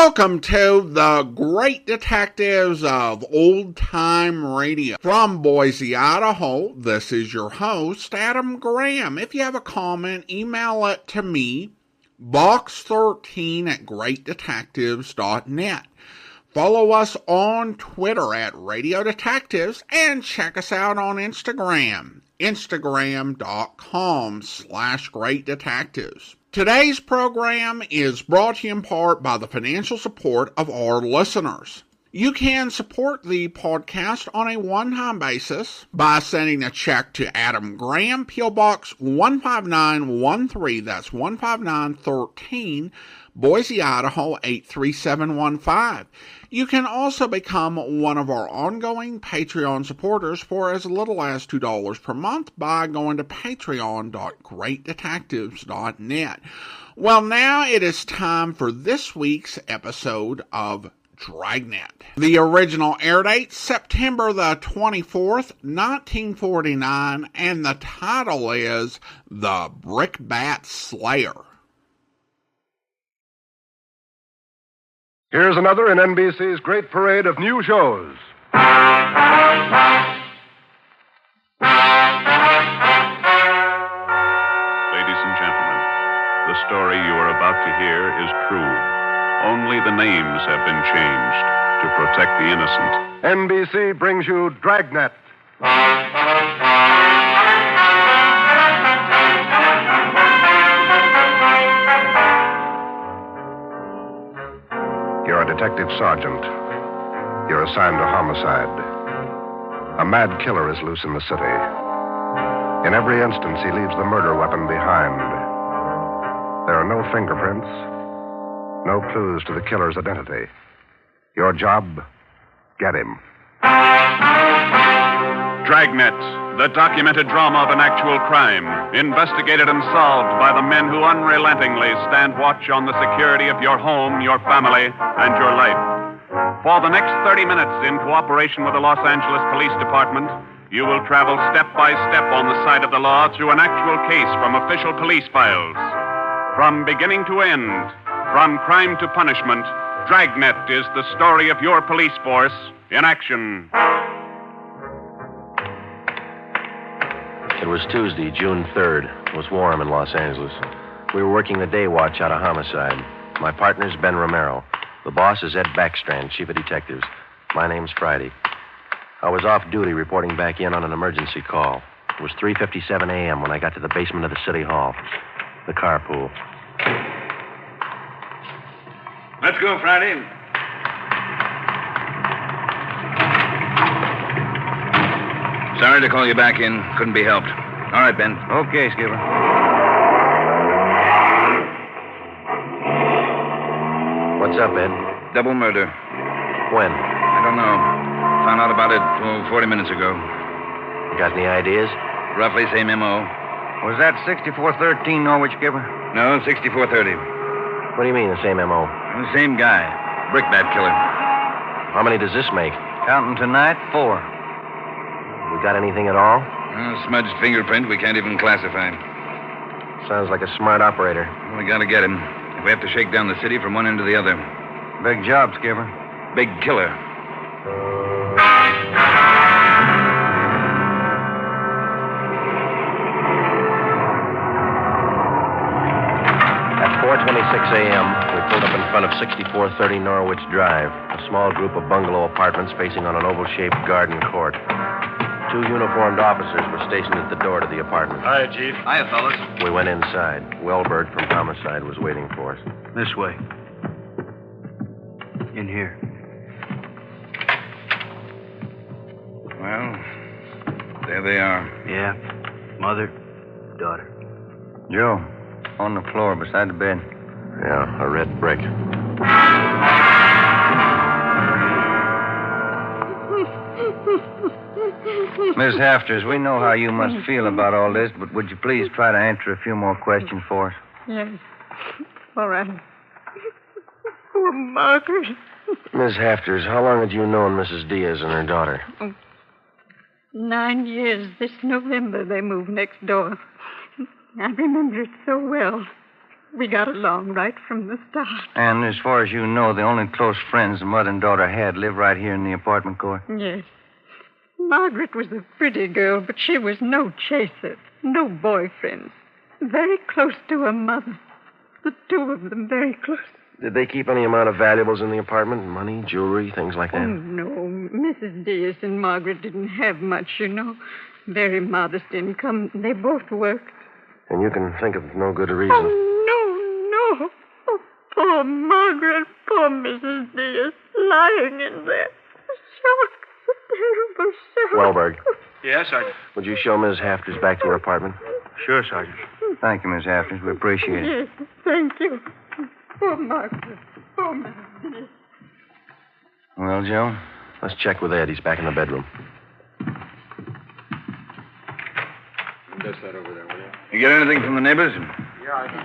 Welcome to the Great Detectives of Old Time Radio. From Boise, Idaho, this is your host, Adam Graham. If you have a comment, email it to me, box13@greatdetectives.net. Follow us on Twitter at Radio Detectives and check us out on Instagram, instagram.com/greatdetectives. Today's program is brought to you in part by the financial support of our listeners. You can support the podcast on a one-time basis by sending a check to Adam Graham, P.O. Box 15913, that's 15913, Boise, Idaho 83715. You can also become one of our ongoing Patreon supporters for as little as $2 per month by going to patreon.greatdetectives.net. Well, now it is time for this week's episode of Dragnet. The original air date, September the 24th, 1949, and the title is The Brickbat Slayer. Here's another in NBC's great parade of new shows. Ladies and gentlemen, the story you are about to hear is true. Only the names have been changed to protect the innocent. NBC brings you Dragnet. You're a detective sergeant. You're assigned to homicide. A mad killer is loose in the city. In every instance, he leaves the murder weapon behind. There are no fingerprints, no clues to the killer's identity. Your job, get him. Dragnet, the documented drama of an actual crime, investigated and solved by the men who unrelentingly stand watch on the security of your home, your family, and your life. For the next 30 minutes, in cooperation with the Los Angeles Police Department, you will travel step by step on the side of the law through an actual case from official police files. From beginning to end, from crime to punishment, Dragnet is the story of your police force in action. It was Tuesday, June 3rd. It was warm in Los Angeles. We were working the day watch out of homicide. My partner's Ben Romero. The boss is Ed Backstrand, chief of detectives. My name's Friday. I was off duty reporting back in on an emergency call. It was 3:57 a.m. when I got to the basement of the city hall. The carpool. Let's go, Friday. Sorry to call you back in. Couldn't be helped. All right, Ben. Okay, Skipper. What's up, Ed? Double murder. When? I don't know. Found out about it 40 minutes ago. Got any ideas? Roughly same M.O. Was that 6413 Norwich, Skipper? No, 6430. What do you mean, the same M.O.? The same guy. Brickbat killer. How many does this make? Counting tonight, 4. We got anything at all? Smudged fingerprint we can't even classify. Sounds like a smart operator. We gotta get him. If we have to shake down the city from one end to the other. Big job, Skipper. Big killer. At 4:26 a.m., we pulled up in front of 6430 Norwich Drive, a small group of bungalow apartments facing on an oval-shaped garden court. 2 uniformed officers were stationed at the door to the apartment. Hi, Chief. Hiya, fellas. We went inside. Wellberg from Homicide was waiting for us. This way. In here. Well, there they are. Yeah. Mother, daughter. Joe, on the floor beside the bed. Yeah, a red brick. Miss Hafters, we know how you must feel about all this, but would you please try to answer a few more questions for us? Yes. All right. Poor Margaret. Miss Hafters, how long had you known Mrs. Diaz and her daughter? 9 years. This November they moved next door. I remember it so well. We got along right from the start. And as far as you know, the only close friends the mother and daughter had live right here in the apartment court? Yes. Margaret was a pretty girl, but she was no chaser, no boyfriends. Very close to her mother. The two of them very close. Did they keep any amount of valuables in the apartment? Money, jewelry, things like that? Oh, no. Mrs. Diaz and Margaret didn't have much, you know. Very modest income. They both worked. And you can think of no good reason. Oh, no. Oh, poor Margaret, poor Mrs. Diaz, lying in there. Shock. Terrible shock. Wellberg. Yes, Sergeant. Would you show Ms. Hafters back to her apartment? Sure, Sergeant. Thank you, Miss Hafters. We appreciate it. Yes, thank you. Poor Margaret. Poor Mrs. Diaz. Well, Joe? Let's check with Ed. He's back in the bedroom. Just that over there, will you? You get anything from the neighbors?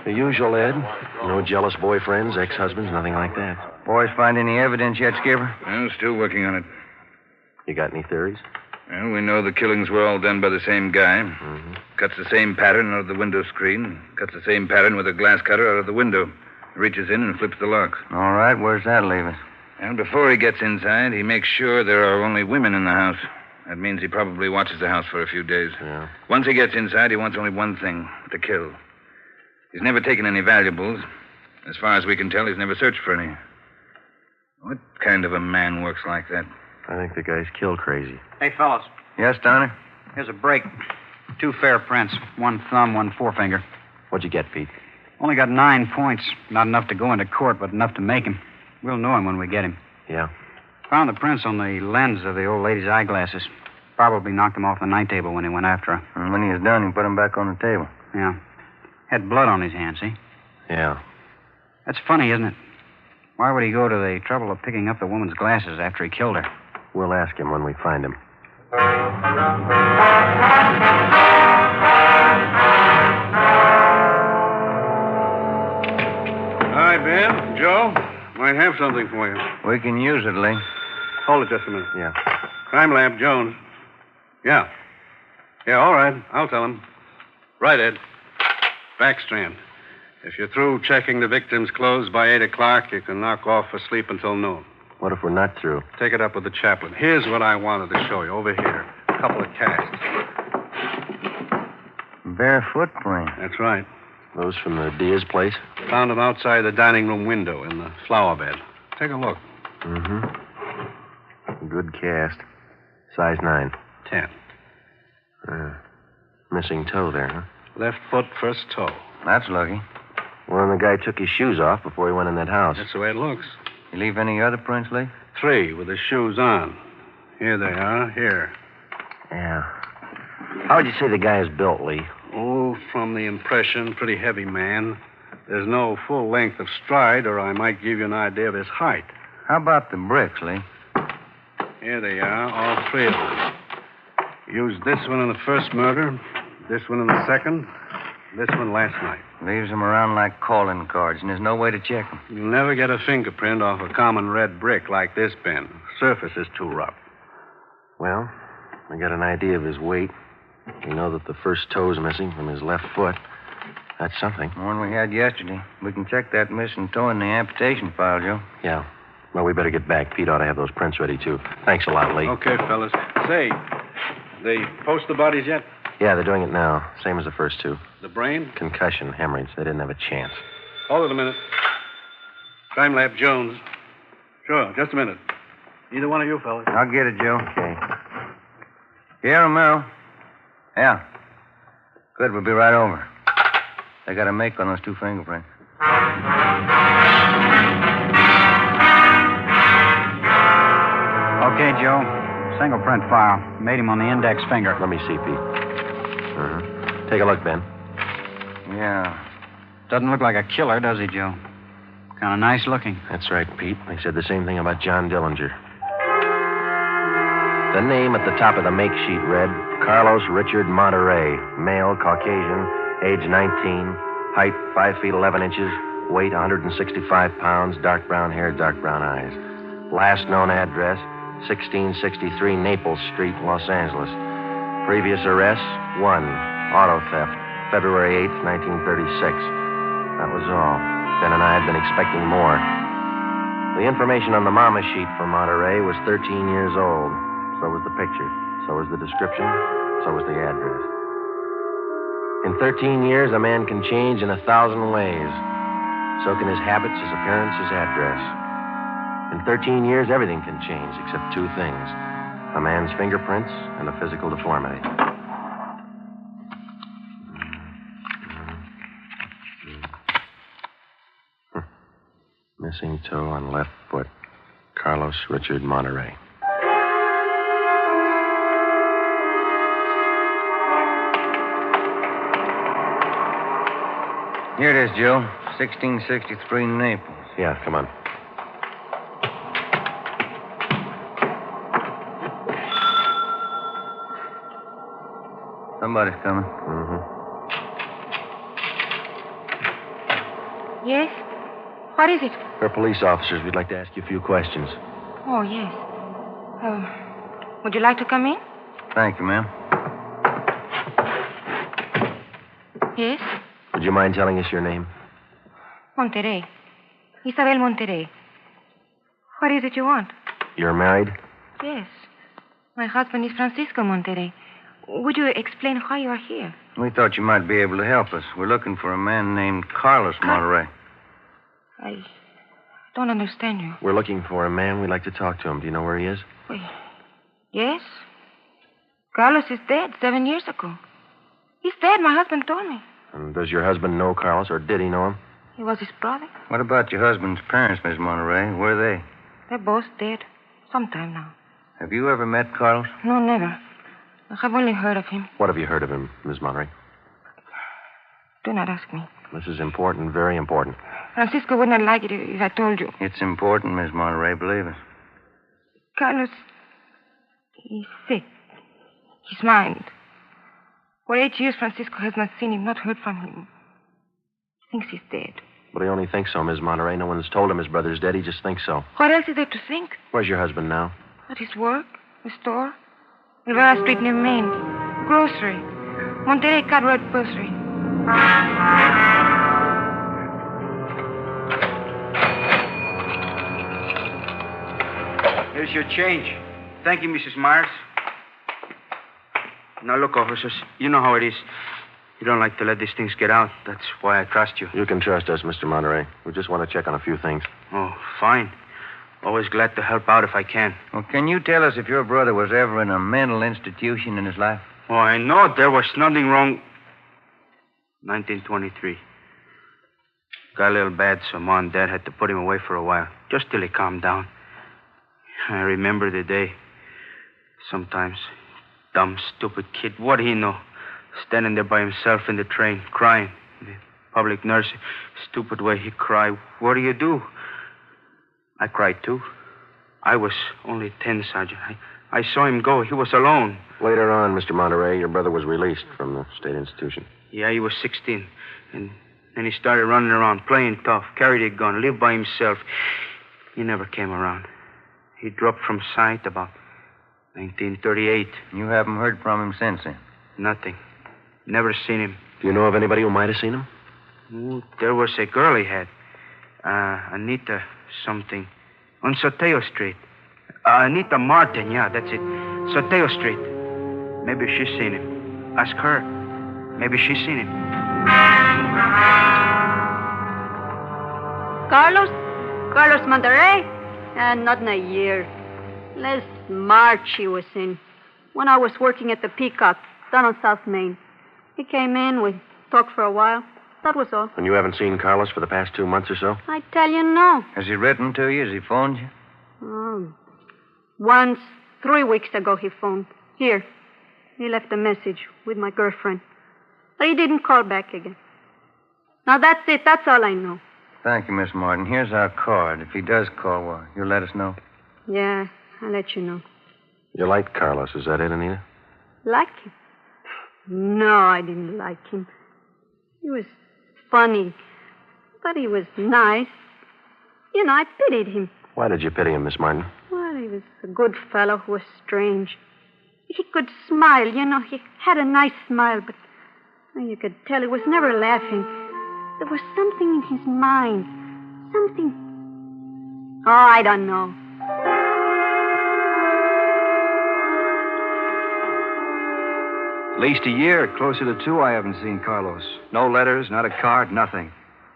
The usual, Ed. No jealous boyfriends, ex-husbands, nothing like that. Boys find any evidence yet, Skipper? Well, still working on it. You got any theories? Well, we know the killings were all done by the same guy. Mm-hmm. Cuts the same pattern out of the window screen. Cuts the same pattern with a glass cutter out of the window. Reaches in and flips the lock. All right, where's that leave us? And before he gets inside, he makes sure there are only women in the house. That means he probably watches the house for a few days. Yeah. Once he gets inside, he wants only one thing, to kill. He's never taken any valuables. As far as we can tell, he's never searched for any. What kind of a man works like that? I think the guy's kill crazy. Hey, fellas, Yes, Donner? here's a break. 2 fair prints. 1 thumb, 1 forefinger. What'd you get, Pete? Only got 9 points. Not enough to go into court, but enough to make him. We'll know him when we get him. Yeah. Found the prints on the lens of the old lady's eyeglasses. Probably knocked him off the night table when he went after her. And when he was done, he put him back on the table. Yeah. Had blood on his hands, see? Yeah. That's funny, isn't it? Why would he go to the trouble of picking up the woman's glasses after he killed her? We'll ask him when we find him. Hi, Ben. Joe. Might have something for you. We can use it, Lee. Hold it just a minute. Yeah. Crime Lab, Jones. Yeah. Yeah, all right. I'll tell him. Right, Ed. Backstrand. If you're through checking the victim's clothes by 8 o'clock, you can knock off for sleep until noon. What if we're not through? Take it up with the chaplain. Here's what I wanted to show you. Over here. A couple of casts. Bare footprint. That's right. Those from the Diaz place? Found them outside the dining room window in the flower bed. Take a look. Mm-hmm. Good cast. Size 9. 10. Missing toe there, huh? Left foot, first toe. That's lucky. Well, and the guy took his shoes off before he went in that house. That's the way it looks. You leave any other prints, Lee? 3 with the shoes on. Here they are. Here. Yeah. How would you say the guy is built, Lee? Oh, from the impression, pretty heavy man. There's no full length of stride, or I might give you an idea of his height. How about the bricks, Lee? Here they are, all 3 of them. Used this one in the first murder, this one in the second, this one last night. Leaves them around like calling cards, and there's no way to check them. You'll never get a fingerprint off a common red brick like this, Ben. Surface is too rough. Well, we got an idea of his weight. We know that the first toe's missing from his left foot. That's something. The one we had yesterday. We can check that missing toe in the amputation file, Joe. Yeah. Well, we better get back. Pete ought to have those prints ready, too. Thanks a lot, Lee. Okay, fellas. Say, they post the bodies yet? Yeah, they're doing it now. Same as the first 2. The brain? Concussion, hemorrhage. They didn't have a chance. Hold it a minute. Crime Lab, Jones. Sure, just a minute. Either one of you fellas. I'll get it, Joe. Okay. Yeah, Romero. Yeah. Good, we'll be right over. They got a make on those 2 fingerprints. Okay, Joe. Single print file. Made him on the index finger. Let me see, Pete. Take a look, Ben. Yeah. Doesn't look like a killer, does he, Joe? Kind of nice looking. That's right, Pete. They said the same thing about John Dillinger. The name at the top of the make sheet read Carlos Richard Monterey, male, Caucasian, age 19, height 5 feet 11 inches, weight 165 pounds, dark brown hair, dark brown eyes. Last known address, 1663 Naples Street, Los Angeles. Previous arrests, 1, auto theft, February 8th, 1936. That was all. Ben and I had been expecting more. The information on the mama sheet for Monterey was 13 years old. So was the picture. So was the description. So was the address. In 13 years, a man can change in 1,000 ways. So can his habits, his appearance, his address. In 13 years, everything can change except two things. A man's fingerprints and a physical deformity. Missing toe on left foot. Carlos Richard Monterey. Here it is, Joe. 1663 Naples. Yeah, come on. Somebody's coming. Mm-hmm. Yes? What is it? We're police officers. We'd like to ask you a few questions. Oh, yes. Would you like to come in? Thank you, ma'am. Yes? Would you mind telling us your name? Monterey. Isabel Monterey. What is it you want? You're married? Yes. My husband is Francisco Monterey. Would you explain why you are here? We thought you might be able to help us. We're looking for a man named Carlos Monterey. I don't understand you. We're looking for a man. We'd like to talk to him. Do you know where he is? Yes. Carlos is dead 7 years ago. He's dead, my husband told me. And does your husband know Carlos, or did he know him? He was his brother. What about your husband's parents, Miss Monterey? Where are they? They're both dead. Sometime now. Have you ever met Carlos? No, never. I have only heard of him. What have you heard of him, Miss Monterey? Do not ask me. This is important, very important. Francisco would not like it if I told you. It's important, Miss Monterey, believe us. Carlos, he's sick. His mind. For 8 years, Francisco has not seen him, not heard from him. He thinks he's dead. But he only thinks so, Miss Monterey. No one's told him his brother's dead. He just thinks so. What else is there to think? Where's your husband now? At his work, the store, Rivera Street near Main, grocery, Monterey Cartwright Grocery. Here's your change. Thank you, Mrs. Myers. Now, look, officers, you know how it is. You don't like to let these things get out. That's why I trust you. You can trust us, Mr. Monterey. We just want to check on a few things. Oh, fine. Always glad to help out if I can. Well, can you tell us if your brother was ever in a mental institution in his life? Oh, I know there was nothing wrong. 1923. Got a little bad, so Mom and Dad had to put him away for a while, just till he calmed down. I remember the day. Sometimes. Dumb, stupid kid. What did he know? Standing there by himself in the train, crying. The public nurse, stupid way he cried. What do you do? I cried, too. I was only 10, Sergeant. I saw him go. He was alone. Later on, Mr. Monterey, your brother was released from the state institution. Yeah, he was 16. And then he started running around, playing tough, carried a gun, lived by himself. He never came around. He dropped from sight about 1938. You haven't heard from him since then? Nothing. Never seen him. Do you know of anybody who might have seen him? Ooh, there was a girl he had. Anita something. On Soteo Street. Anita Martin, yeah, that's it. Soteo Street. Maybe she's seen him. Ask her. Maybe she's seen him. Carlos Monterey? Not in a year. Last March he was in. When I was working at the Peacock, down on South Main. He came in, we talked for a while. That was all. And you haven't seen Carlos for the past 2 months or so? I tell you, no. Has he written to you? Has he phoned you? Once, 3 weeks ago, he phoned. Here. He left a message with my girlfriend. But he didn't call back again. Now, that's it. That's all I know. Thank you, Miss Martin. Here's our card. If he does call, well, you'll let us know. Yeah, I'll let you know. You liked Carlos, is that it, Anita? Like him? No, I didn't like him. He was funny, but he was nice. You know, I pitied him. Why did you pity him, Miss Martin? Well, he was a good fellow who was strange. He could smile, you know. He had a nice smile, but you could tell he was never laughing. There was something in his mind. Something... Oh, I don't know. At least a year, closer to 2, I haven't seen Carlos. No letters, not a card, nothing.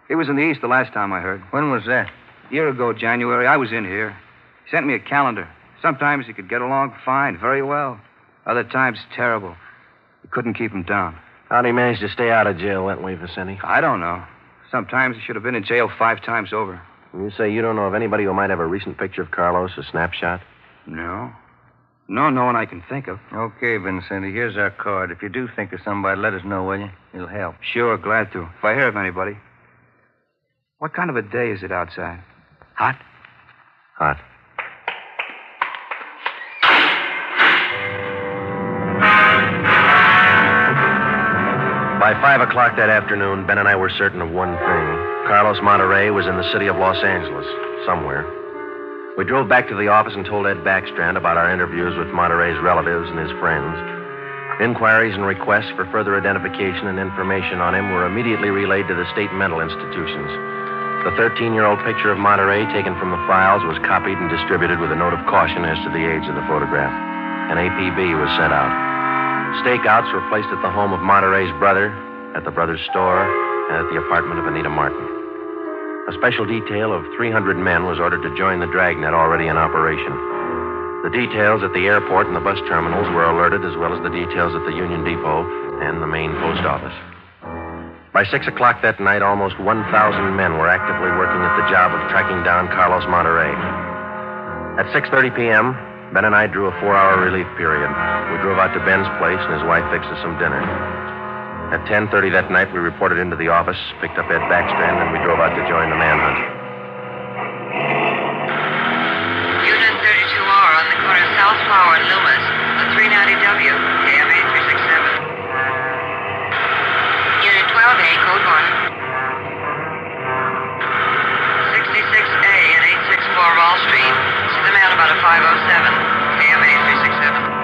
He was in the East the last time I heard. When was that? A year ago, January, I was in here. He sent me a calendar. Sometimes he could get along fine, very well. Other times, terrible. We couldn't keep him down. How'd he manage to stay out of jail that way, Vicente? I don't know. Sometimes he should have been in jail 5 times over. You say you don't know of anybody who might have a recent picture of Carlos, a snapshot? No. No one I can think of. Okay, Vincenti, here's our card. If you do think of somebody, let us know, will you? It'll help. Sure, glad to. If I hear of anybody. What kind of a day is it outside? Hot? Hot. By 5 o'clock that afternoon, Ben and I were certain of one thing. Carlos Monterey was in the city of Los Angeles, somewhere. We drove back to the office and told Ed Backstrand about our interviews with Monterey's relatives and his friends. Inquiries and requests for further identification and information on him were immediately relayed to the state mental institutions. The 13-year-old picture of Monterey taken from the files was copied and distributed with a note of caution as to the age of the photograph. An APB was sent out. Stakeouts were placed at the home of Monterey's brother, at the brother's store, and at the apartment of Anita Martin. A special detail of 300 men was ordered to join the Dragnet already in operation. The details at the airport and the bus terminals were alerted, as well as the details at the Union Depot and the main post office. By 6 o'clock that night, almost 1,000 men were actively working at the job of tracking down Carlos Monterey. At 6:30 p.m., Ben and I drew a 4-hour relief period. We drove out to Ben's place, and his wife fixed us some dinner. At 10:30 that night, we reported into the office, picked up Ed Backstrand, and we drove out to join the manhunt. Unit 32R on the corner of South Flower and Loomis, the 390W, KMA 367. Unit 12A, code 1. 66A and 864 Wall Street. See the man about a 507, KMA 367.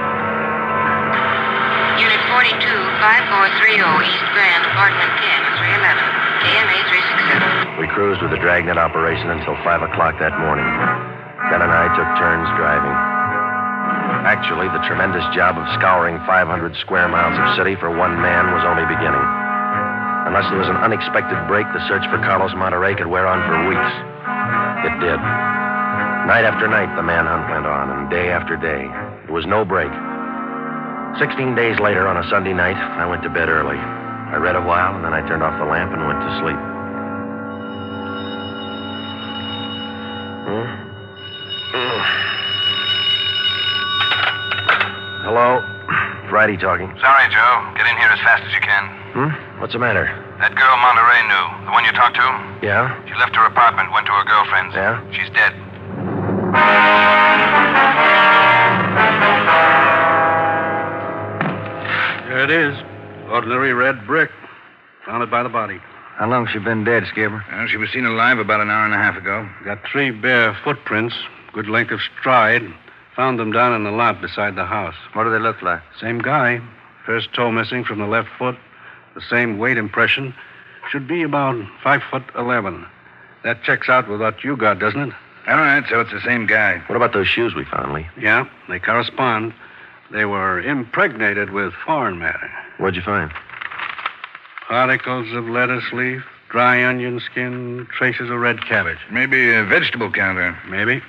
Unit 42, 5430 East Grand, apartment King, 311, KMA 367. We cruised with the Dragnet operation until 5 o'clock that morning. Ben and I took turns driving. Actually, the tremendous job of scouring 500 square miles of city for one man was only beginning. Unless there was an unexpected break, the search for Carlos Monterey could wear on for weeks. It did. Night after night, the manhunt went on, and day after day. There was no break. 16 days later, on a Sunday night, I went to bed early. I read a while, and then I turned off the lamp and went to sleep. Hello? Friday talking. Sorry, Joe. Get in here as fast as you can. What's the matter? That girl Monterey knew. The one you talked to? Yeah? She left her apartment, went to her girlfriend's. Yeah? She's dead. There it is. Ordinary red brick. Found it by the body. How long's she been dead, Skipper? Well, she was seen alive about an hour and a half ago. Got 3 bare footprints, good length of stride. Found them down in the lot beside the house. What do they look like? Same guy. First toe missing from the left foot. The same weight impression. Should be about 5'11". That checks out with what you got, doesn't it? All right, so it's the same guy. What about those shoes we found, Lee? Yeah, they correspond. They were impregnated with foreign matter. What'd you find? Particles of lettuce leaf, dry onion skin, traces of red cabbage. Maybe a vegetable counter. Maybe.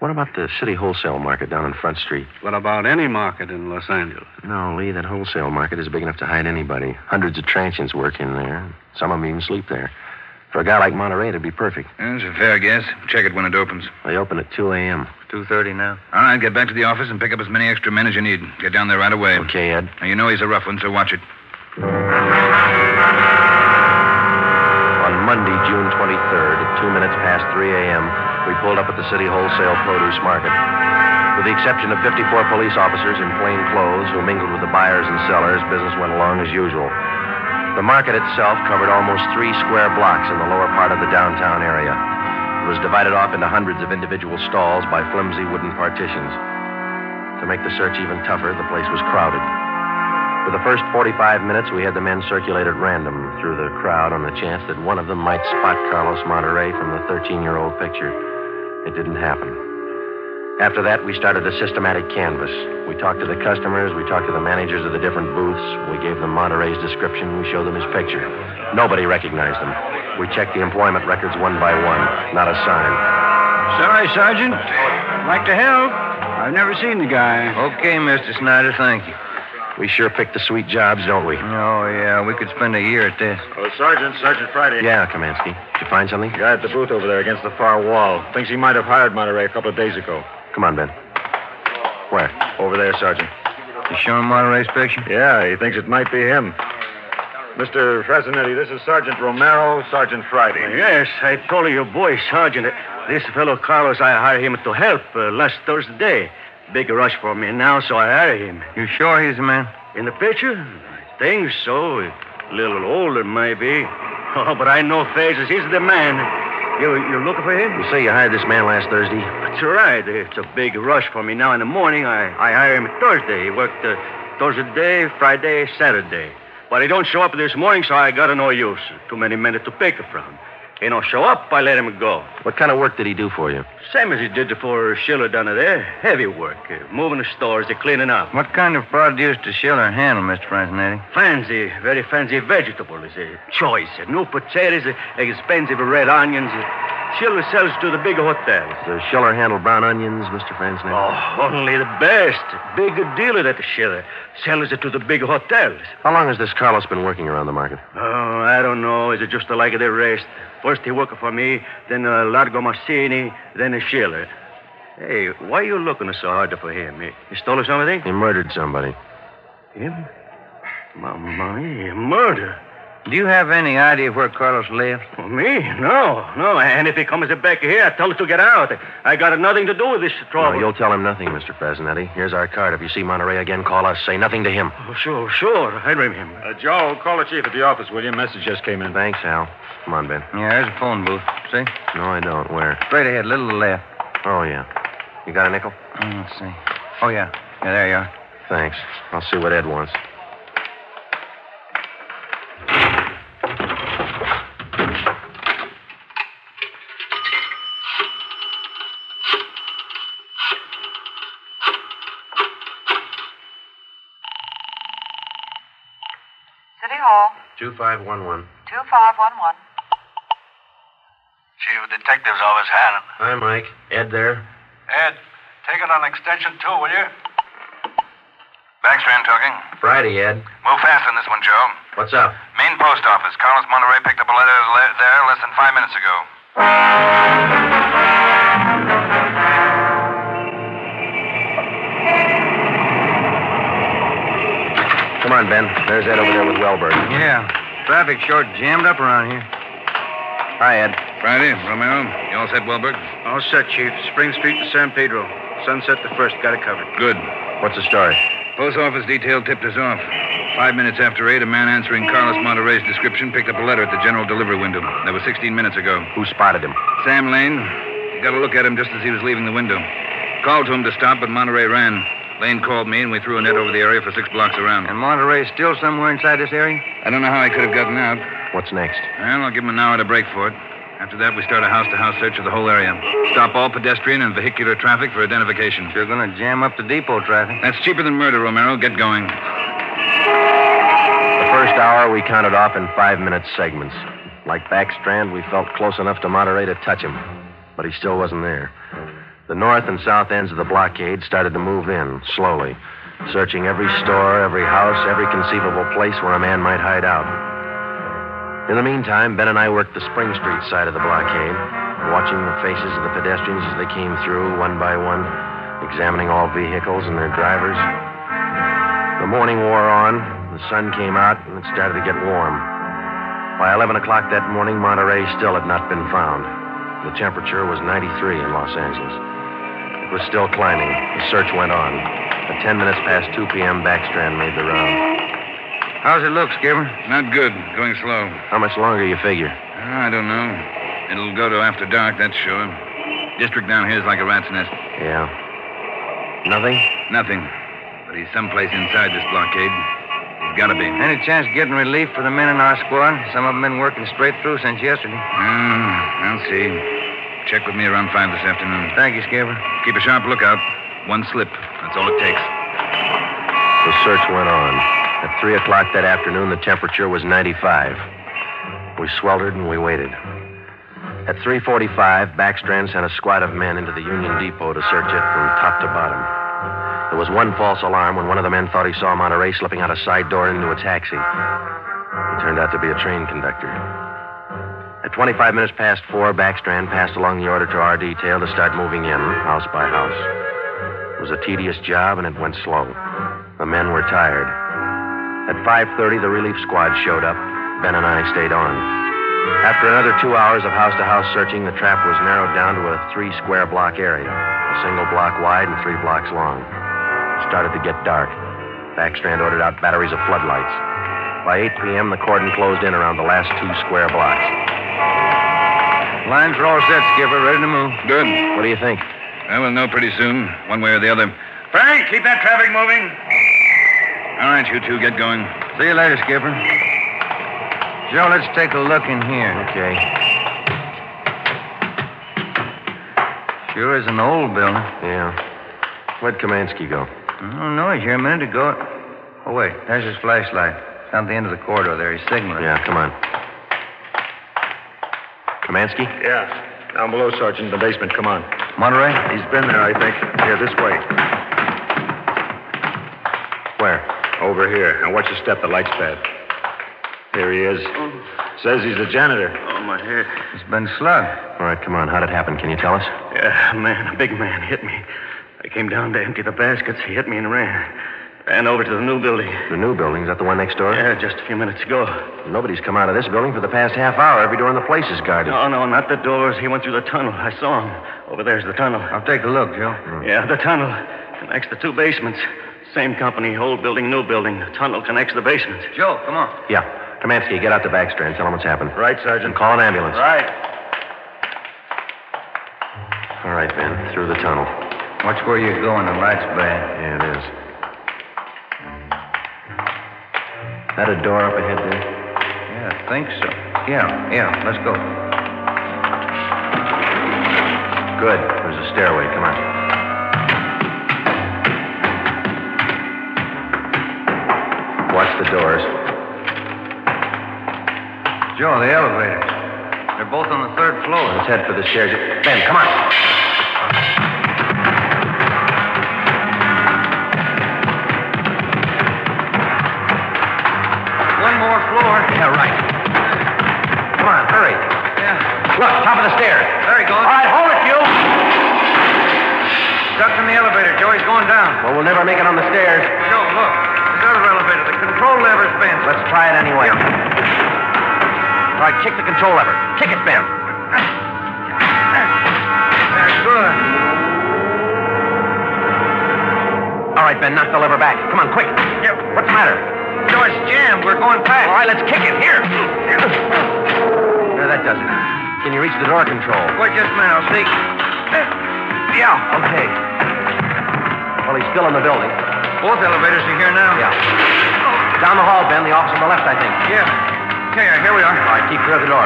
What about the city wholesale market down on Front Street? What about any market in Los Angeles? No, Lee, that wholesale market is big enough to hide anybody. Hundreds of transients work in there. Some of them even sleep there. For a guy like Monterey, it'd be perfect. That's a fair guess. Check it when it opens. They open at 2 a.m. 2:30 now. All right, get back to the office and pick up as many extra men as you need. Get down there right away. Okay, Ed. Now, you know he's a rough one, so watch it. On Monday, June 23rd, at 2 minutes past 3 a.m., we pulled up at the city wholesale produce market. With the exception of 54 police officers in plain clothes who mingled with the buyers and sellers, business went along as usual. The market itself covered almost 3 square blocks in the lower part of the downtown area. It was divided off into hundreds of individual stalls by flimsy wooden partitions. To make the search even tougher, the place was crowded. For the first 45 minutes, we had the men circulate at random through the crowd on the chance that one of them might spot Carlos Monterey from the 13-year-old picture. It didn't happen. After that, we started a systematic canvass. We talked to the customers. We talked to the managers of the different booths. We gave them Monterey's description. We showed them his picture. Nobody recognized him. We checked the employment records one by one. Not a sign. Sorry, Sergeant. I'd like to help. I've never seen the guy. Okay, Mr. Snyder, thank you. We sure picked the sweet jobs, don't we? Oh, yeah. We could spend a year at this. Oh, Sergeant Friday. Yeah, Kamansky. Did you find something? Guy at the booth over there against the far wall. Thinks he might have hired Monterey a couple of days ago. Come on, Ben. Where? Over there, Sergeant. You showing Monterey's picture? Yeah, he thinks it might be him. Mr. Frasinetti, this is Sergeant Romero, Sergeant Friday. Yes, I told your boy, Sergeant. This fellow Carlos, I hired him to help last Thursday. Big rush for me now, so I hired him. You sure he's the man? In the picture? I think so. A little older, maybe. Oh, but I know faces. He's the man. You're looking for him? You say you hired this man last Thursday? That's right. It's a big rush for me now in the morning. I hired him Thursday. He worked Thursday, Friday, Saturday. But he don't show up this morning, so I got no use. Too many men to pick from. He don't show up, I let him go. What kind of work did he do for you? Same as he did for Schiller down there. Heavy work. Moving the stores, cleaning up. What kind of produce does Schiller handle, Mr. Frasinetti? Fancy, very fancy vegetables. Choice. New potatoes, expensive red onions. Schiller sells to the big hotels. Does Schiller handle brown onions, Mr. Frasinetti? Oh, only the best. Big dealer at Schiller. Sells it to the big hotels. How long has this Carlos been working around the market? Oh, I don't know. It's just like the rest. First he worked for me, then Largo Massini, then Schiller. Hey, why are you looking so hard for him? He stole something? He murdered somebody. Him? Mamma mia, murder? Do you have any idea where Carlos lives? Oh, me? No. And if he comes back here, I tell him to get out. I got nothing to do with this trouble. No, you'll tell him nothing, Mr. Frasinetti. Here's our card. If you see Monterey again, call us. Say nothing to him. Oh, sure. I remember. Joe, call the chief at the office, will you? Message just came in. Thanks, Hal. Come on, Ben. Yeah, there's a phone booth. See? No, I don't. Where? Straight ahead, little left. Oh, yeah. You got a nickel? Let's see. Oh, yeah. Yeah, there you are. Thanks. I'll see what Ed wants. City Hall. 2511. 2511. Chief of Detectives Office, Hannon. Hi, Mike. Ed there? Ed, take it on extension 2, will you? Backstrand talking. Friday, Ed. Move fast on this one, Joe. What's up? Main post office. Carlos Monterey picked up a letter there less than 5 minutes ago. Come on, Ben. There's Ed over there with Webb. Yeah. Traffic short jammed up around here. Hi, Ed. Friday, Romero. You all set, Wellberg? All set, Chief. Spring Street to San Pedro. Sunset the first. Got it covered. Good. What's the story? Post office detail tipped us off. 5 minutes after 8, a man answering Carlos Monterey's description picked up a letter at the general delivery window. That was 16 minutes ago. Who spotted him? Sam Lane. Got a look at him just as he was leaving the window. Called to him to stop, but Monterey ran. Lane called me, and we threw a net over the area for 6 blocks around. And Monterey's still somewhere inside this area? I don't know how he could have gotten out. What's next? Well, I'll give him an hour to break for it. After that, we start a house-to-house search of the whole area. Stop all pedestrian and vehicular traffic for identification. You're going to jam up the depot traffic. That's cheaper than murder, Romero. Get going. The first hour we counted off in 5-minute segments. Like Backstrand, we felt close enough to Monterey to touch him. But he still wasn't there. The north and south ends of the blockade started to move in, slowly. Searching every store, every house, every conceivable place where a man might hide out. In the meantime, Ben and I worked the Spring Street side of the blockade, watching the faces of the pedestrians as they came through one by one, examining all vehicles and their drivers. The morning wore on, the sun came out, and it started to get warm. By 11 o'clock that morning, Monterey still had not been found. The temperature was 93 in Los Angeles. It was still climbing. The search went on. At 10 minutes past 2 p.m., Backstrand made the round. How's it look, Skipper? Not good. Going slow. How much longer you figure? I don't know. It'll go to after dark, that's sure. District down here is like a rat's nest. Yeah. Nothing? Nothing. But he's someplace inside this blockade. He's got to be. Any chance of getting relief for the men in our squad? Some of them been working straight through since yesterday. I'll see. Check with me around 5 this afternoon. Thank you, Skipper. Keep a sharp lookout. One slip. That's all it takes. The search went on. At 3 o'clock that afternoon, the temperature was 95. We sweltered and we waited. At 3:45, Backstrand sent a squad of men into the Union Depot to search it from top to bottom. There was one false alarm when one of the men thought he saw Monterey slipping out a side door into a taxi. He turned out to be a train conductor. At 25 minutes past 4, Backstrand passed along the order to our detail to start moving in, house by house. It was a tedious job, and it went slow. The men were tired. At 5:30, the relief squad showed up. Ben and I stayed on. After another 2 hours of house-to-house searching, the trap was narrowed down to a 3-square-block area, a single block wide and 3 blocks long. It started to get dark. Backstrand ordered out batteries of floodlights. By 8 p.m., the cordon closed in around the last 2 square blocks. Lines are all set, Skipper. Ready to move. Good. What do you think? We'll know pretty soon, one way or the other. Frank, keep that traffic moving. All right, you two, get going. See you later, Skipper. Joe, let's take a look in here. Okay. Sure is an old building. Yeah. Where'd Kamansky go? I don't know. He's here a minute ago. Oh, wait. There's his flashlight. It's down the end of the corridor there. He's signaling. Yeah, come on. Kamansky? Yeah. Down below, Sergeant, in the basement. Come on. Monterey? He's been there, I think. Here, this way. Where? Over here. Now, watch the step. The light's bad. Here he is. Says he's the janitor. Oh, my head. He's been slugged. All right, come on. How'd it happen? Can you tell us? Yeah, a big man hit me. I came down to empty the baskets. He hit me and ran. Ran over to the new building. The new building? Is that the one next door? Yeah, just a few minutes ago. Nobody's come out of this building for the past half hour. Every door in the place is guarded. No, not the doors. He went through the tunnel. I saw him. Over there's the tunnel. I'll take a look, Joe. Yeah, the tunnel connects the 2 basements. Same company, old building, new building. The tunnel connects the basements. Joe, come on. Yeah. Kamansky, get out to Backstrand. Tell him what's happened. Right, Sergeant. And call an ambulance. Right. All right, Ben. Through the tunnel. Watch where you're going. The light's bad. Yeah, it is. That a door up ahead there? Yeah, I think so. Yeah. Let's go. Good. There's a stairway. Come on. Watch the doors. Joe, the elevators. They're both on the 3rd floor. Let's head for the stairs. Ben, come on. One more floor. Yeah, right. Come on, hurry. Yeah. Look, top of the stairs. There he goes. All right, hold it, you. Stuck in the elevator. Joe, he's going down. Well, we'll never make it on the stairs. Joe, look. This other elevator. The control lever's bent. Let's try it anyway. Yeah. All right, kick the control lever. Kick it, Ben. That's good. All right, Ben, knock the lever back. Come on, quick. Yep. What's the matter? Joe, it's jammed. We're going past. All right, let's kick it. Here. There, that does it. Can you reach the door control? Wait just a minute. I'll see. Yeah. Okay. Well, he's still in the building. Both elevators are here now. Yeah. Down the hall, Ben. The office on the left, I think. Yeah. Okay, here we are. All right, keep clear of the door.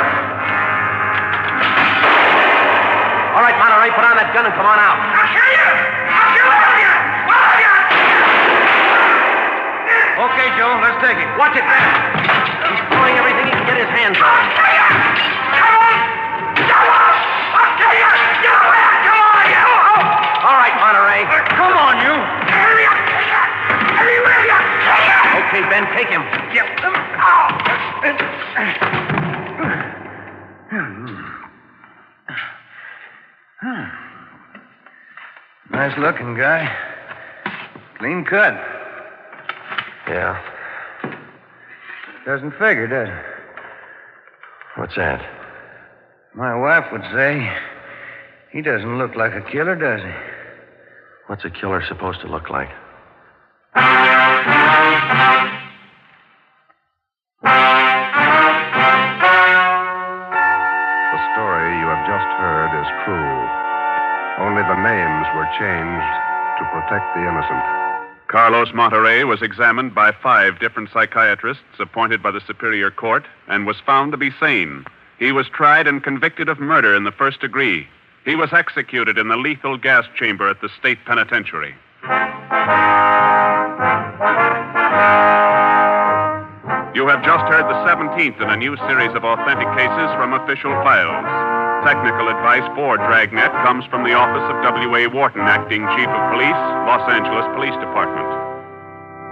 All right, Monterey, put on that gun and come on out. I'll kill you! I'll kill all of you! All of you! Okay, Joe, let's take it. Watch it, Ben. He's throwing everything he can get his hands on. I'll kill you! Come on! Come on! I'll kill you! Get away! Come on, you! All right, Monterey. Come on, you. Hurry up! Hurry, will you? Okay, Ben, take him. Yep. Nice looking guy. Clean cut. Yeah. Doesn't figure, does it? What's that? My wife would say he doesn't look like a killer, does he? What's a killer supposed to look like? The story you have just heard is true. Only the names were changed to protect the innocent. Carlos Monterrey was examined by 5 different psychiatrists appointed by the Superior Court and was found to be sane. He was tried and convicted of murder in the first degree. He was executed in the lethal gas chamber at the state penitentiary. You have just heard the 17th in a new series of authentic cases from official files. Technical advice for Dragnet comes from the office of W.A. Wharton, Acting Chief of Police, Los Angeles Police Department.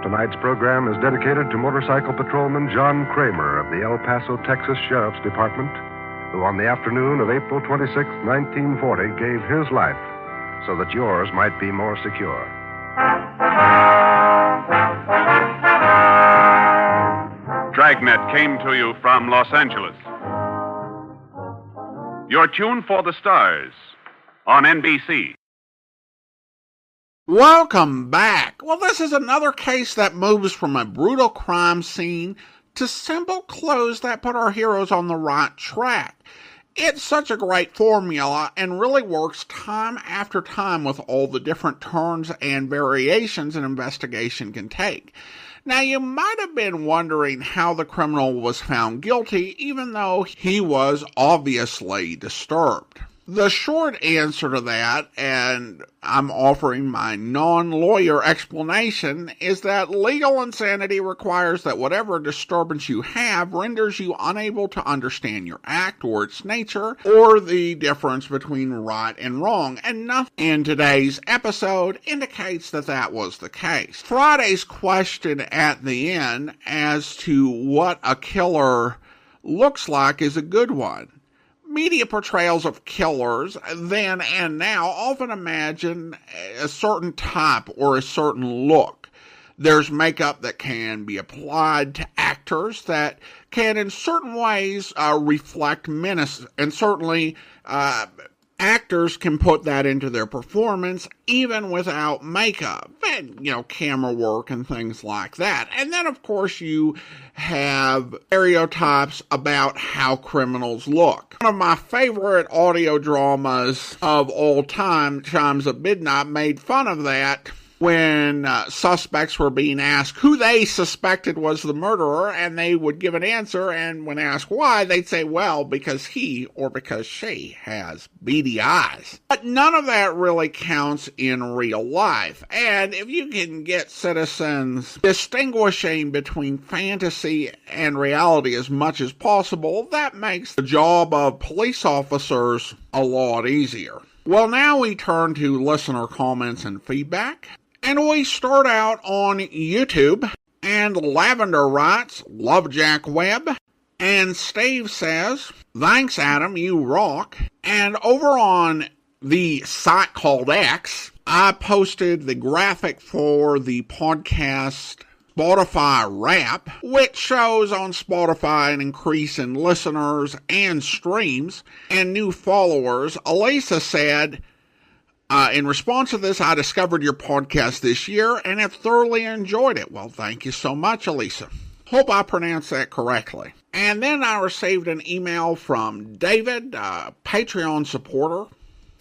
Tonight's program is dedicated to motorcycle patrolman John Kramer of the El Paso, Texas Sheriff's Department, who on the afternoon of April 26, 1940, gave his life so that yours might be more secure. Dragnet came to you from Los Angeles. Your tune for the stars on NBC. Welcome back. Well, this is another case that moves from a brutal crime scene to simple clues that put our heroes on the right track. It's such a great formula and really works time after time with all the different turns and variations an investigation can take. Now, you might have been wondering how the criminal was found guilty, even though he was obviously disturbed. The short answer to that, and I'm offering my non-lawyer explanation, is that legal insanity requires that whatever disturbance you have renders you unable to understand your act or its nature, or the difference between right and wrong, and nothing in today's episode indicates that that was the case. Friday's question at the end as to what a killer looks like is a good one. Media portrayals of killers then and now often imagine a certain type or a certain look. There's makeup that can be applied to actors that can in certain ways reflect menace, and certainly actors can put that into their performance even without makeup and, camera work and things like that. And then, of course, you have stereotypes about how criminals look. One of my favorite audio dramas of all time, Chimes of Midnight, made fun of that when suspects were being asked who they suspected was the murderer, and they would give an answer, and when asked why, they'd say, well, because he or because she has beady eyes. But none of that really counts in real life, and if you can get citizens distinguishing between fantasy and reality as much as possible, that makes the job of police officers a lot easier. Well, now we turn to listener comments and feedback. And we start out on YouTube, and Lavender writes, love Jack Webb, and Steve says, thanks Adam, you rock. And over on the site called X, I posted the graphic for the podcast Spotify Wrap, which shows on Spotify an increase in listeners and streams and new followers. Elisa said, in response to this, I discovered your podcast this year and have thoroughly enjoyed it. Well, thank you so much, Elisa. Hope I pronounced that correctly. And then I received an email from David, a Patreon supporter.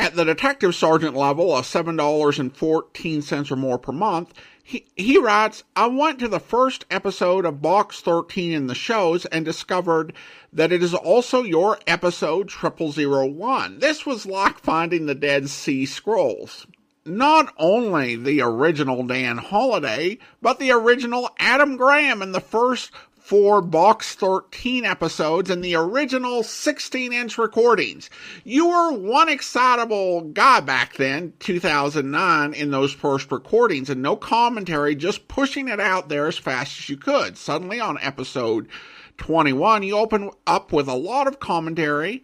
At the detective sergeant level of $7.14 or more per month, he writes, I went to the first episode of Box 13 in the shows and discovered that it is also your episode 0001. This was like finding the Dead Sea Scrolls. Not only the original Dan Holliday, but the original Adam Graham in the first 4 Box 13 episodes and the original 16-inch recordings. You were one excitable guy back then, 2009, in those first recordings, and no commentary, just pushing it out there as fast as you could. Suddenly on episode 21, you open up with a lot of commentary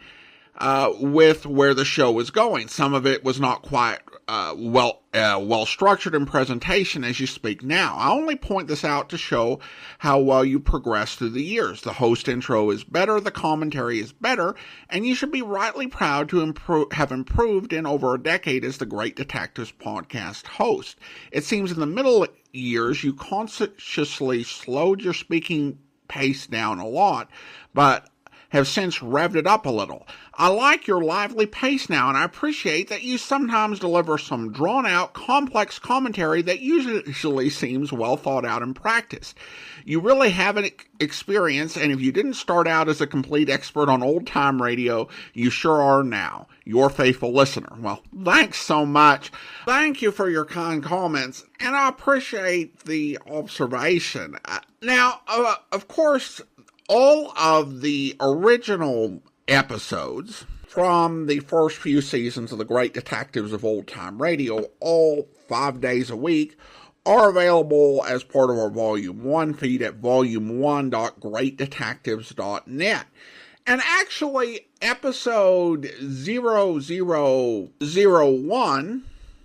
with where the show was going. Some of it was not quite well structured in presentation as you speak now. I only point this out to show how well you progress through the years. The host intro is better, the commentary is better, and you should be rightly proud to have improved in over a decade as the Great Detectives podcast host. It seems in the middle years you consciously slowed your speaking pace down a lot, but have since revved it up a little. I like your lively pace now, and I appreciate that you sometimes deliver some drawn-out, complex commentary that usually seems well thought out and practiced. You really have an experience, and if you didn't start out as a complete expert on old-time radio, you sure are now. Your faithful listener. Well, thanks so much. Thank you for your kind comments, and I appreciate the observation. Now, of course, all of the original episodes from the first few seasons of The Great Detectives of Old Time Radio, all 5 days a week, are available as part of our Volume 1 feed at volume1.greatdetectives.net. And actually, episode 0001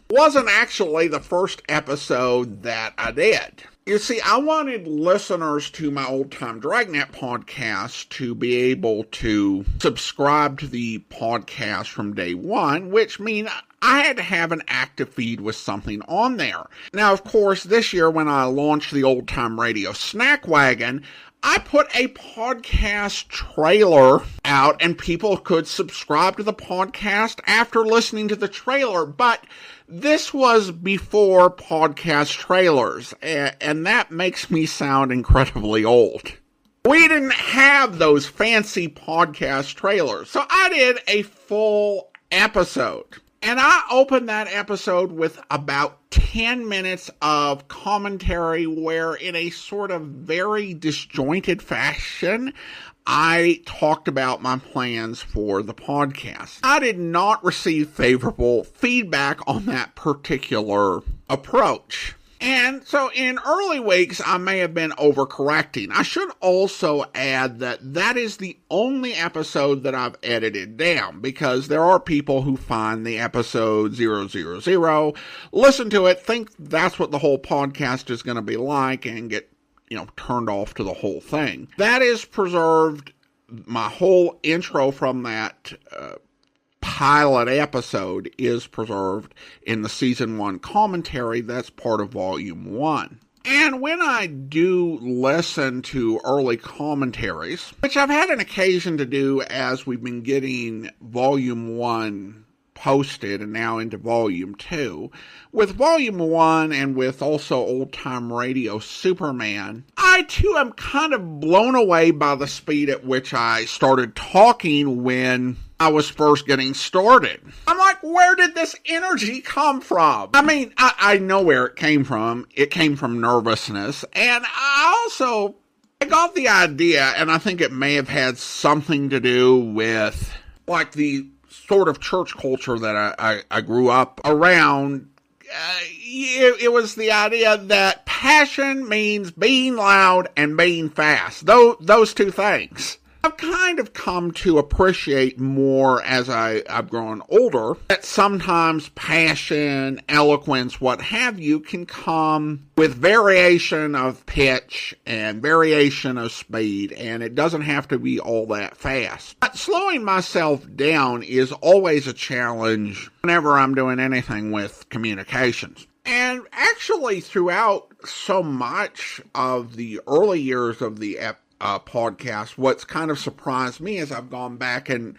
wasn't actually the first episode that I did. You see, I wanted listeners to my Old Time Dragnet podcast to be able to subscribe to the podcast from day one, which means I had to have an active feed with something on there. Now, of course, this year when I launched the Old Time Radio Snack Wagon, I put a podcast trailer out and people could subscribe to the podcast after listening to the trailer, but this was before podcast trailers, and that makes me sound incredibly old. We didn't have those fancy podcast trailers, so I did a full episode. And I opened that episode with about 10 minutes of commentary where, in a sort of very disjointed fashion, I talked about my plans for the podcast. I did not receive favorable feedback on that particular approach. And so in early weeks, I may have been overcorrecting. I should also add that that is the only episode that I've edited down, because there are people who find the episode 000, listen to it, think that's what the whole podcast is going to be like, and get, turned off to the whole thing. That is preserved. My whole intro from that pilot episode is preserved in the season 1 commentary that's part of volume 1. And when I do listen to early commentaries, which I've had an occasion to do as we've been getting volume 1 posted and now into volume 2, with volume 1 and with also Old Time Radio Superman, I too am kind of blown away by the speed at which I started talking when I was first getting started. I'm like, where did this energy come from? I mean, I know where it came from. It came from nervousness. And I got the idea, and I think it may have had something to do with, like, the sort of church culture that I grew up around. It was the idea that passion means being loud and being fast. Those two things. I've kind of come to appreciate more as I've grown older that sometimes passion, eloquence, what have you, can come with variation of pitch and variation of speed, and it doesn't have to be all that fast. But slowing myself down is always a challenge whenever I'm doing anything with communications. And actually, throughout so much of the early years of the podcast, what's kind of surprised me as I've gone back and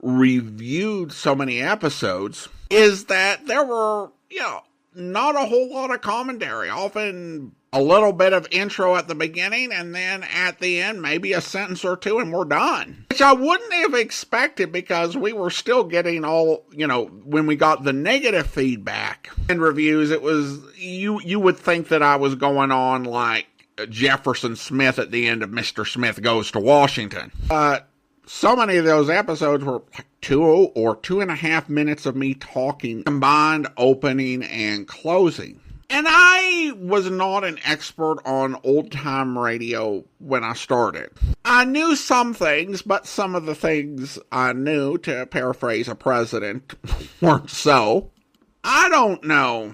reviewed so many episodes is that there were, not a whole lot of commentary. Often a little bit of intro at the beginning, and then at the end, maybe a sentence or two, and we're done. Which I wouldn't have expected, because we were still getting all, when we got the negative feedback and reviews, it was, you would think that I was going on like Jefferson Smith at the end of Mr. Smith Goes to Washington. But so many of those episodes were like 2 or 2.5 minutes of me talking, combined opening and closing. And I was not an expert on old time radio when I started. I knew some things, but some of the things I knew, to paraphrase a president, weren't so. I don't know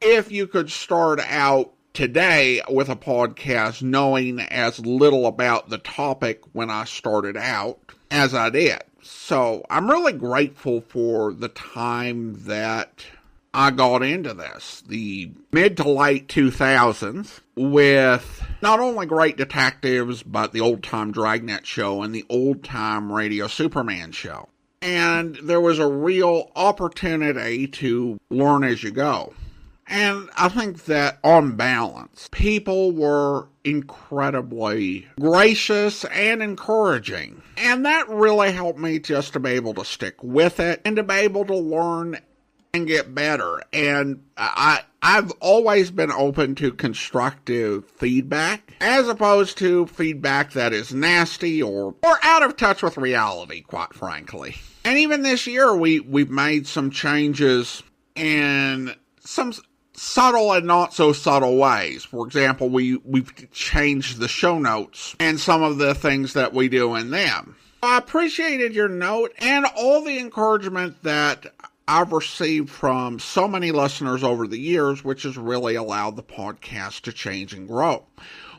if you could start out today with a podcast knowing as little about the topic when I started out as I did. So I'm really grateful for the time that I got into this, the mid to late 2000s, with not only Great Detectives, but the old-time Dragnet show and the old-time Radio Superman show. And there was a real opportunity to learn as you go. And I think that on balance, people were incredibly gracious and encouraging. And that really helped me just to be able to stick with it and to be able to learn and get better. And I've always been open to constructive feedback, as opposed to feedback that is nasty or out of touch with reality, quite frankly. And even this year, we've made some changes in some subtle and not so subtle ways. For example, we've changed the show notes and some of the things that we do in them. I appreciated your note and all the encouragement that I've received from so many listeners over the years, which has really allowed the podcast to change and grow.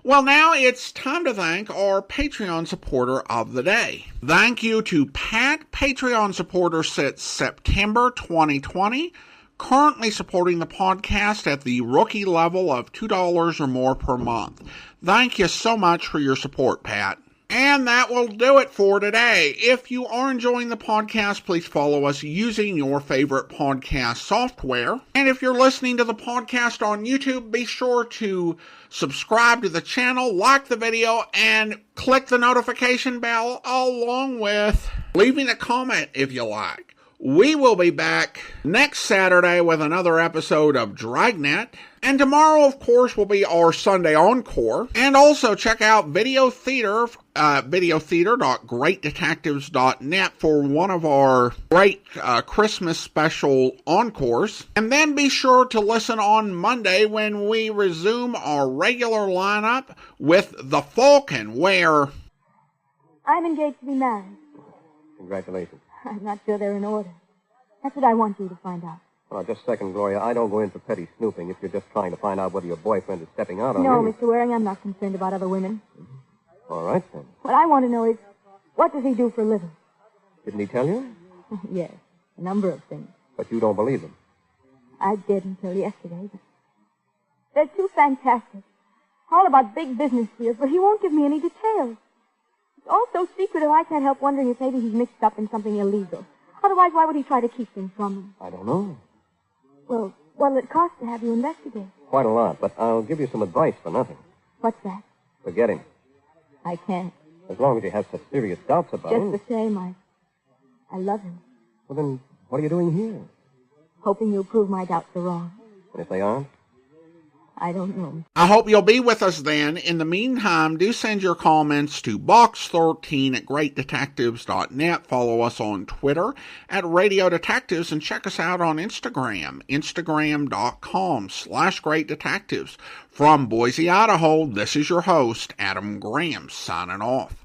Well, now it's time to thank our Patreon supporter of the day. Thank you to Pat, Patreon supporter since September 2020, currently supporting the podcast at the rookie level of $2 or more per month. Thank you so much for your support, Pat. And that will do it for today. If you are enjoying the podcast, please follow us using your favorite podcast software. And if you're listening to the podcast on YouTube, be sure to subscribe to the channel, like the video, and click the notification bell, along with leaving a comment if you like. We will be back next Saturday with another episode of Dragnet. And tomorrow, of course, will be our Sunday Encore. And also check out Video Theater, videotheater.greatdetectives.net for one of our great Christmas special encores. And then be sure to listen on Monday when we resume our regular lineup with The Falcon, where... I'm engaged to be married. Congratulations. I'm not sure they're in order. That's what I want you to find out. Well, just a second, Gloria. I don't go in for petty snooping if you're just trying to find out whether your boyfriend is stepping out on No, you. Mr. Waring, I'm not concerned about other women. All right, then. What I want to know is, what does he do for a living? Didn't he tell you? Yes, a number of things. But you don't believe him. I did until yesterday. But they're too fantastic. All about big business deals, but he won't give me any details. It's all so secretive, I can't help wondering if maybe he's mixed up in something illegal. Otherwise, why would he try to keep things from me? I don't know. Well, what'll it cost to have you investigate? Quite a lot, but I'll give you some advice for nothing. What's that? Forget him. I can't. As long as you have such serious doubts about him. Just the same, I love him. Well, then, what are you doing here? Hoping you'll prove my doubts are wrong. And if they aren't? I don't know. I hope you'll be with us then. In the meantime, do send your comments to box13@greatdetectives.net. Follow us on Twitter at Radio Detectives and check us out on Instagram, instagram.com/greatdetectives. From Boise, Idaho, this is your host, Adam Graham, signing off.